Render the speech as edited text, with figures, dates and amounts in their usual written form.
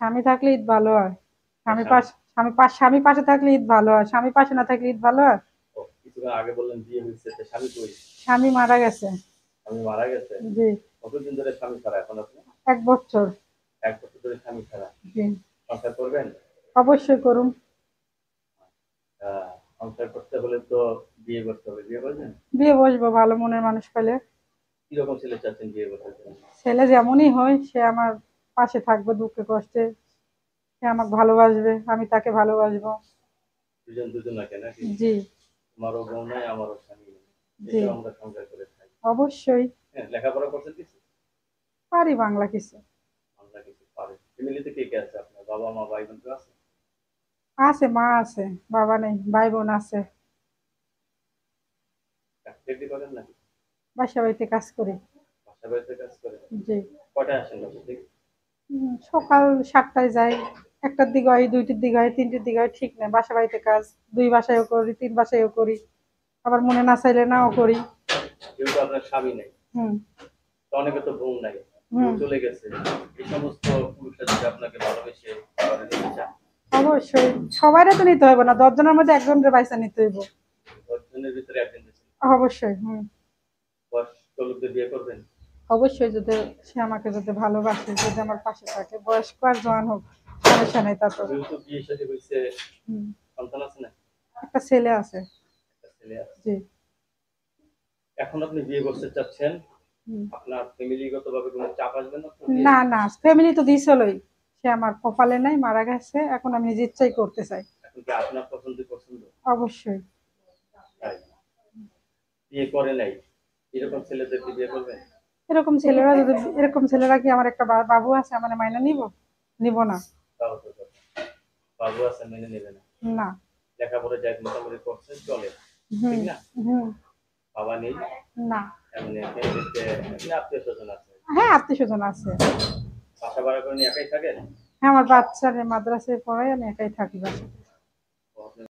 স্বামী থাকলে ঈদ ভালো হয়। হ্যাঁ, স্বামী পাশ স্বামী পাশে থাকলে ঈদ ভালো হয়, স্বামী পাশে না থাকলে ঈদ ভালো হয়। কিছুক্ষণ আগে বললেন বিয়ে হয়েছে, তো স্বামী কই? স্বামী মারা গেছে। স্বামী মারা গেছে? জি। কতদিন ধরে স্বামী ছাড়া এখন আপনি? 1 বছর। 1 বছর ধরে স্বামী ছাড়া। জি। সংসার করবেন? অবশ্যই করুন। আহ, সংসার করতে হলে তো বিয়ে করতে হবে, বিয়ে করবেন? বিয়ে বসবো ভালো মনের মানুষ পেলে। কিরকম ছেলে চাচ্ছেন বিয়ে করতে চান? ছেলে যেমনই হয় সে আমার পাশে থাকবে দুঃখে কষ্টে, সে আমাকে ভালোবাসবে, আমি তাকে ভালোবাসবো। দুজন দুজনাকে নাকি? জি। তোমারও বউ নাই, আমারও স্বামী নেই, জি। এসব আমরা সংসার করে খাই। অবশ্যই। হ্যাঁ, লেখাপড়া করছেন কিছু? পারি বাংলা কিছু। আমরা কিছু পারি। ফ্যামিলিতে কে কে আছে আপনার? বাবা মা ভাই বোন কেউ আছে? আছে, মা আছে, বাবা নেই, ভাই বোন আছে। চাকরি করেন নাকি? বাসা বাড়িতে কাজ করি। বাসা বাড়িতে কাজ করেন? জি। কয়টায় আসেন বাসা থেকে? সকাল 7টায় যাই, 1টার দিকে হয়, 2টির দিকে হয়, 3টির দিকে হয়, ঠিক নেই। বাসা বাড়িতে কাজ 2 বাসায়ও করি, 3 বাসায়ও করি, আবার মনে না চাইলে নাও করি। যেহেতু আপনার স্বামী নেই, হুম। তো অনেকে তো বউ নাই, বউ হুম। চলে গেছে, এই সমস্ত পুরুষরা যদি আপনাকে ভালোবেসে ঘরে নিতে চান, অবশ্যই। সবাইরে তো নিতে হইব না, 10 জনের মধ্যে একজনের বাইসা নিতে হইব। 10 জনের ভিতরে একজন বেছে নেবেন। অবশ্যই। হুম। বয়স্ক লোকদের বিয়ে করবেন? অবশ্যই, যদি সে আমাকে যদি ভালোবাসে, যদি আমার পাশে থাকে, বয়স্ক আর জওয়ান হোক, সমস্যা নেই তা তো। যেহেতু বিয়ে শাদী হয়েছে, হুম। সন্তান আছে না? একটা ছেলে আছে। একটা ছেলে আছে। জি। এখন আপনি বিয়ে করতে চাচ্ছেন, হুম। আপনার ফ্যামিলিগত ভাবে কোনো চাপ আসবে না তো বিয়ে? না না, ফ্যামিলি তো দিয়েছিলই, সে আমার কপালে নাই, মারা গেছে, এখন আমি নিজের ইচ্ছাই করতে চাই। এখন কি আপনার পছন্দ পছন্দ? অবশ্যই। তাই? বিয়ে করে নাই, এরকম ছেলেদেরকে বিয়ে করবেন? এরকম ছেলেরা কি, আমার একটা বাবু আছে, আমার মাইনা নিব? নিব না। তাও তো কথা। বাবু আছে মেনে নেবে না? না। লেখাপড়া যাই মোটামুটি করছে চলে, ঠিক হুম। না? হুম। বাবা নেই, না। এমনি ফ্যামিলিতে আত্মীয় স্বজন আছে? হ্যাঁ, আত্মীয় স্বজন আছে। বাসা ভাড়া করে নিয়ে একাই থাকেন? হ্যাঁ, আমার বাচ্চারে মাদ্রাসায় পড়াই, আমি একাই থাকি বাসায়।